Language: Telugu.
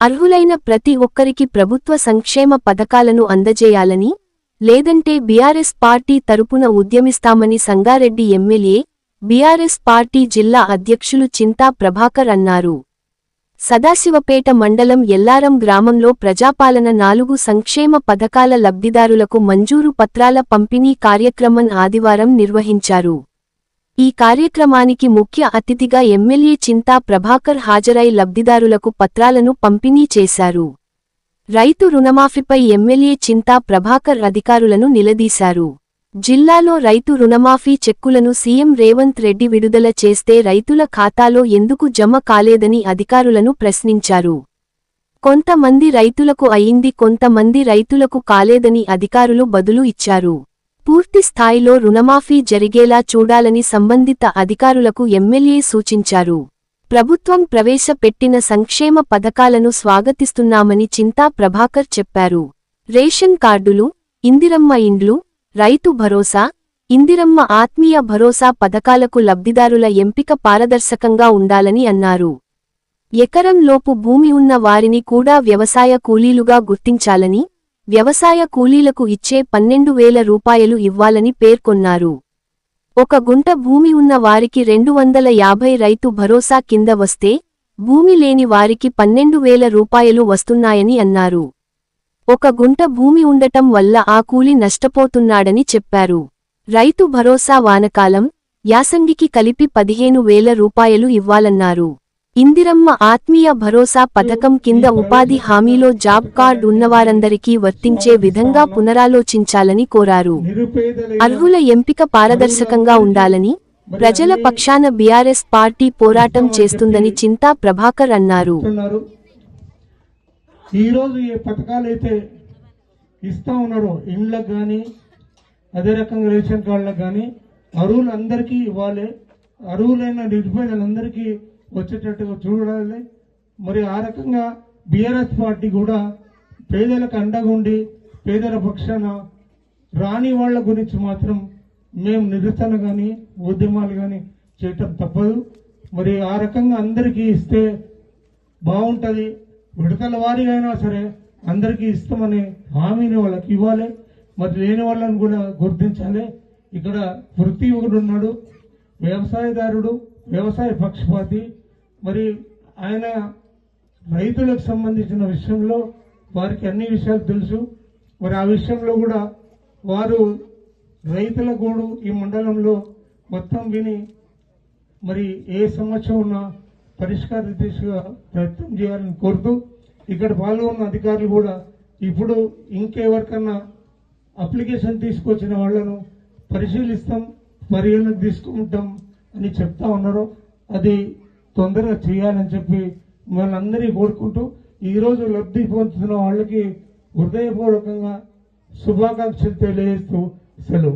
అర్హులైన ప్రతి ఒక్కరికి ప్రభుత్వ సంక్షేమ పథకాలను అందజేయాలని, లేదంటే బీఆర్ఎస్ పార్టీ తరపున ఉద్యమిస్తామని సంగారెడ్డి ఎమ్మెల్యే, బీఆర్ఎస్ పార్టీ జిల్లా అధ్యక్షులు చింతా ప్రభాకర్ అన్నారు. సదాశివపేట మండలం ఎల్లారం గ్రామంలో ప్రజాపాలన 4 సంక్షేమ పథకాల లబ్ధిదారులకు మంజూరు పత్రాల పంపిణీ కార్యక్రమం ఆదివారం నిర్వహించారు. ఈ కార్యక్రమానికి ముఖ్య అతిథిగా ఎమ్మెల్యే చింతా ప్రభాకర్ హాజరై లబ్ధిదారులకు పత్రాలను పంపిణీ చేశారు. రైతు రుణమాఫీపై ఎమ్మెల్యే చింతా ప్రభాకర్ అధికారులను నిలదీశారు. జిల్లాలో రైతు రుణమాఫీ చెక్కులను సీఎం రేవంత్ రెడ్డి విడుదల చేస్తే రైతుల ఖాతాలో ఎందుకు జమ కాలేదని అధికారులను ప్రశ్నించారు. కొంతమంది రైతులకు అయింది, కొంతమంది రైతులకు కాలేదని అధికారులు బదులు ఇచ్చారు. పూర్తి స్థాయిలో రుణమాఫీ జరిగేలా చూడాలని సంబంధిత అధికారులకు ఎమ్మెల్యే సూచించారు. ప్రభుత్వం ప్రవేశపెట్టిన సంక్షేమ పథకాలను స్వాగతిస్తున్నామని చింతా ప్రభాకర్ చెప్పారు. రేషన్ కార్డులు, ఇందిరమ్మ ఇండ్లు, రైతు భరోసా, ఇందిరమ్మ ఆత్మీయ భరోసా పథకాలకు లబ్ధిదారుల ఎంపిక పారదర్శకంగా ఉండాలని అన్నారు. ఎకరం లోపు భూమి ఉన్న వారిని కూడా వ్యవసాయ కూలీలుగా గుర్తించాలని, వ్యవసాయ కూలీలకు ఇచ్చే 12,000 రూపాయలు ఇవ్వాలని పేర్కొన్నారు. 1 గుంట భూమి ఉన్న వారికి 250 రైతు భరోసా కింద వస్తే, భూమి లేని వారికి 12,000 రూపాయలు వస్తున్నాయని అన్నారు. 1 గుంట భూమి ఉండటం వల్ల ఆ కూలి నష్టపోతున్నాడని చెప్పారు. రైతు భరోసా వానకాలం, యాసంగికి కలిపి 15,000 రూపాయలు ఇవ్వాలన్నారు. ఇందిరమ్మ ఆత్మీయ భరోసా పథకం కింద ఉపాధి హామీలో జాబ్ కార్డ్ ఉన్నవారందరికీ వర్తించే విధంగా పునరాలోచించాలని కోరారు. అర్హుల ఎంపిక పారదర్శకంగా ఉండాలని, ప్రజల పక్షాన బీఆర్ఎస్ పార్టీ పోరాటం చేస్తుందని చింతా ప్రభాకర్ అన్నారు. ఈరోజు ఏ పథకాలైతే ఇస్తా ఉన్నారో ఇండ్లకు కానీ, అదే రకంగా రేషన్ కార్డులకు కానీ అర్హులందరికీ ఇవ్వాలి. అర్హులైన నిరుపేదలందరికీ వచ్చేటట్టుగా చూడాలి. మరి ఆ రకంగా బీఆర్ఎస్ పార్టీ కూడా పేదలకు అండగా ఉండి పేదల పక్షాన రాని వాళ్ళ గురించి మాత్రం మేము నిరసన కానీ ఉద్యమాలు కానీ చేయటం తప్పదు. మరి ఆ రకంగా అందరికీ ఇస్తే బాగుంటుంది. విడతల వారిగా అయినా సరే అందరికీ ఇస్తామనే హామీని వాళ్ళకి ఇవ్వాలి. మరి లేని వాళ్ళని కూడా గుర్తించాలి. ఇక్కడ వృత్తి ఒకడు ఉన్నాడు, వ్యవసాయదారుడు, వ్యవసాయ పక్షపాతి. మరి ఆయన రైతులకు సంబంధించిన విషయంలో వారికి అన్ని విషయాలు తెలుసు. మరి ఆ విషయంలో కూడా వారు రైతుల గోడు ఈ మండలంలో మొత్తం విని మరి ఏ సమస్య ఉన్నా పరిష్కార దిశగా ప్రయత్నం చేయాలని కోరుతూ, ఇక్కడ పాల్గొన్న అధికారులు కూడా ఇప్పుడు ఇంకెవరికన్నా అప్లికేషన్ తీసుకొచ్చిన వాళ్లను పరిశీలిస్తాం, పరిగణనకు తీసుకుంటాం అని చెప్తా ఉన్నారు. అది తొందరగా చేయాలని చెప్పి మనందరినీ కోరుకుంటూ, ఈరోజు లబ్ధి పొందుతున్న వాళ్ళకి హృదయపూర్వకంగా శుభాకాంక్షలు తెలియజేస్తూ సెలవు.